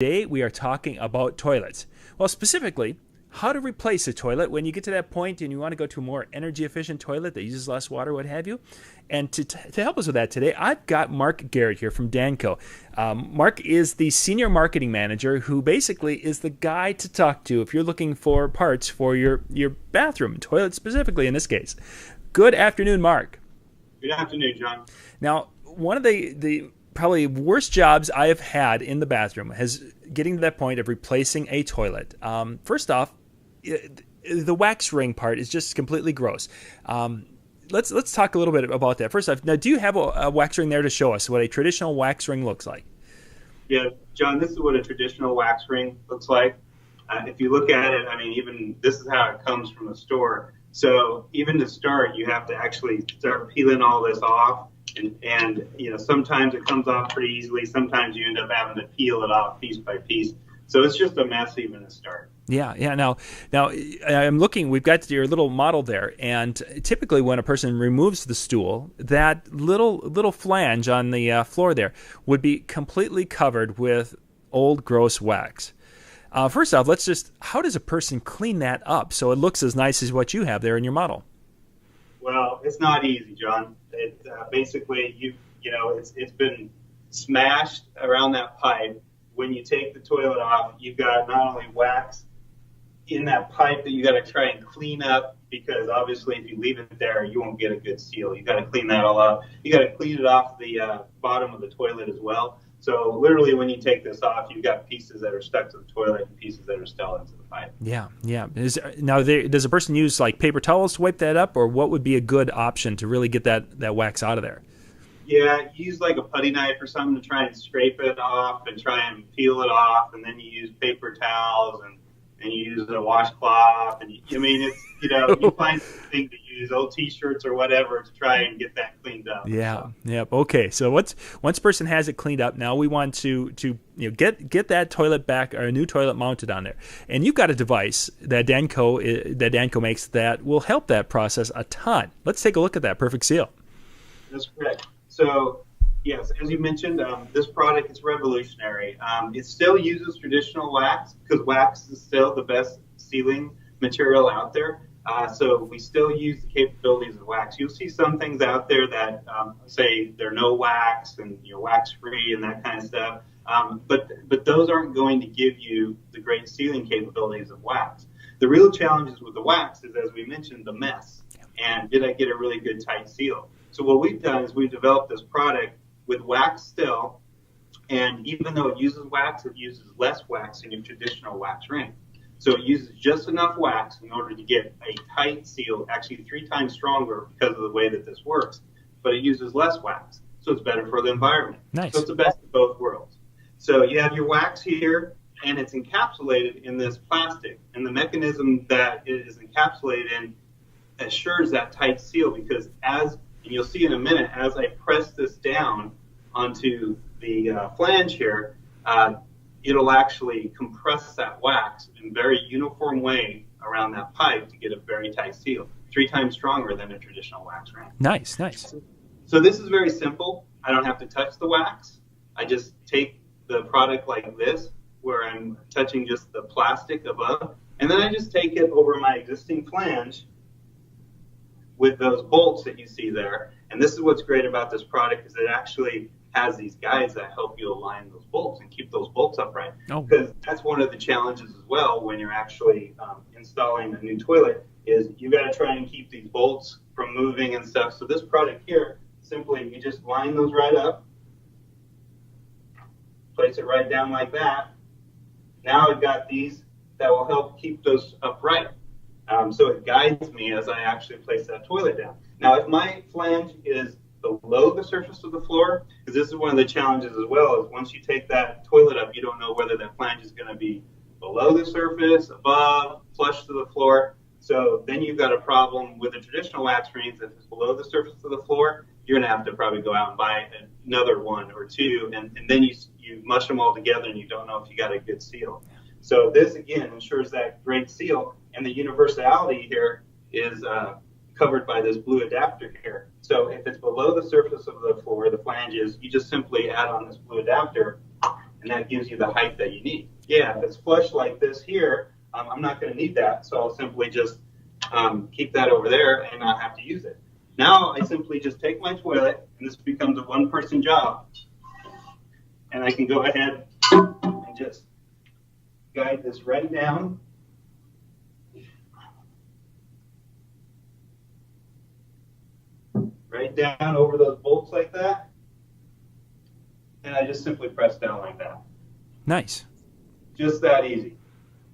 Today we are talking about toilets. Well, specifically, how to replace a toilet when you get to that point and you want to go to a more energy efficient toilet that uses less water, what have you. And to help us with that today, I've got Mark Garrett here from Danco. Mark is the senior marketing manager who basically is the guy to talk to if you're looking for parts for your bathroom, toilet specifically in this case. Good afternoon, Mark. Good afternoon, John. Now, one of the probably worst jobs I have had in the bathroom has getting to that point of replacing a toilet. First off, the wax ring part is just completely gross. Let's talk a little bit about that. First off, now do you have a wax ring there to show us what a traditional wax ring looks like? Yeah, John, this is what a traditional wax ring looks like. If you look at it, I mean, even this is how it comes from the store. So even to start, you have to actually start peeling all this off. And sometimes it comes off pretty easily. Sometimes you end up having to peel it off piece by piece. So it's just a mess even to start. Yeah. Now I'm looking. We've got your little model there, and typically when a person removes the stool, that little flange on the floor there would be completely covered with old gross wax. First off, how does a person clean that up so it looks as nice as what you have there in your model? Well, it's not easy, John. Basically, it's been smashed around that pipe. When you take the toilet off, you've got not only wax in that pipe that you got to try and clean up, because obviously if you leave it there, you won't get a good seal. You got to clean that all up. You got to clean it off the bottom of the toilet as well. So literally, when you take this off, you've got pieces that are stuck to the toilet and pieces that are still into the pipe. Yeah. Does a person use like paper towels to wipe that up, or what would be a good option to really get that wax out of there? Yeah, use like a putty knife or something to try and scrape it off and try and peel it off, and then you use paper towels and you use a washcloth, and you find something to use, old T-shirts or whatever, to try and get that cleaned up. Yeah. Yep. Okay. So once a person has it cleaned up, now we want to get that toilet back, or a new toilet mounted on there. And you've got a device that Danco makes that will help that process a ton. Let's take a look at that perfect seal. That's correct. So, yes, as you mentioned, this product is revolutionary. It still uses traditional wax because wax is still the best sealing material out there. So we still use the capabilities of wax. You'll see some things out there that say they're no wax and you're wax free and that kind of stuff. But those aren't going to give you the great sealing capabilities of wax. The real challenges with the wax is, as we mentioned, the mess. And did I get a really good tight seal? So what we've done is we've developed this product with wax still, and even though it uses wax, it uses less wax than your traditional wax ring. So it uses just enough wax in order to get a tight seal, actually 3 times stronger because of the way that this works, but it uses less wax, so it's better for the environment. Nice. So it's the best of both worlds. So you have your wax here, and it's encapsulated in this plastic, and the mechanism that it is encapsulated in assures that tight seal, because and you'll see in a minute, as I press this down onto the flange here, it'll actually compress that wax in a very uniform way around that pipe to get a very tight seal, 3 times stronger than a traditional wax ring. Nice. So this is very simple. I don't have to touch the wax. I just take the product like this, where I'm touching just the plastic above, and then I just take it over my existing flange with those bolts that you see there. And this is what's great about this product, is it actually has these guides that help you align those bolts and keep those bolts upright. Oh. Because that's one of the challenges as well when you're actually installing a new toilet, is you got to try and keep these bolts from moving and stuff. So this product here, simply you just line those right up, place it right down like that. Now I've got these that will help keep those upright. So it guides me as I actually place that toilet down. Now, if my flange is below the surface of the floor, because this is one of the challenges as well, is once you take that toilet up, you don't know whether that flange is going to be below the surface, above, flush to the floor. So then you've got a problem with the traditional wax rings. If it's below the surface of the floor, you're going to have to probably go out and buy another one or two, and then you mush them all together and you don't know if you got a good seal. So this, again, ensures that great seal, and the universality here is covered by this blue adapter here. So if it's below the surface of the floor, the flanges, you just simply add on this blue adapter, and that gives you the height that you need. Yeah, if it's flush like this here, I'm not going to need that, so I'll simply just keep that over there and not have to use it. Now I simply just take my toilet, and this becomes a one-person job, and I can go ahead and just guide this right down. Right down over those bolts like that. And I just simply press down like that. Nice. Just that easy.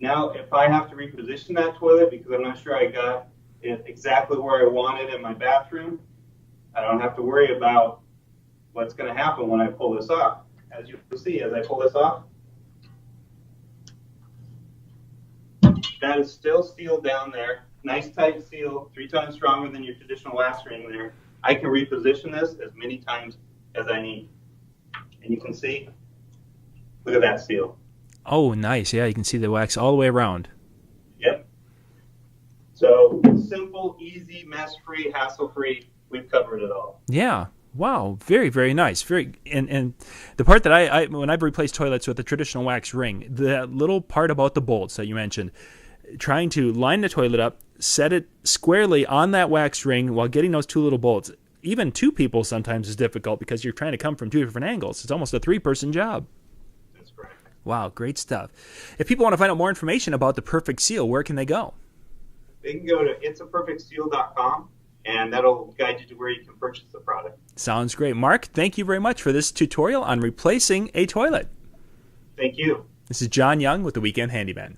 Now, if I have to reposition that toilet because I'm not sure I got it exactly where I want it in my bathroom, I don't have to worry about what's going to happen when I pull this off. As you can see, as I pull this off, that is still sealed down there. Nice tight seal, 3 times stronger than your traditional wax ring there. I can reposition this as many times as I need. And you can see, look at that seal. Oh, nice. Yeah, you can see the wax all the way around. Yep. So simple, easy, mess-free, hassle-free. We've covered it all. Yeah. Wow. Very, very nice. And the part that I when I've replaced toilets with the traditional wax ring, the little part about the bolts that you mentioned, trying to line the toilet up, set it squarely on that wax ring while getting those 2 little bolts. Even 2 people sometimes is difficult because you're trying to come from 2 different angles. It's almost a 3-person job. That's correct. Wow, great stuff. If people want to find out more information about the Perfect Seal, where can they go? They can go to itsaperfectseal.com, and that'll guide you to where you can purchase the product. Sounds great. Mark, thank you very much for this tutorial on replacing a toilet. Thank you. This is John Young with the Weekend Handyman.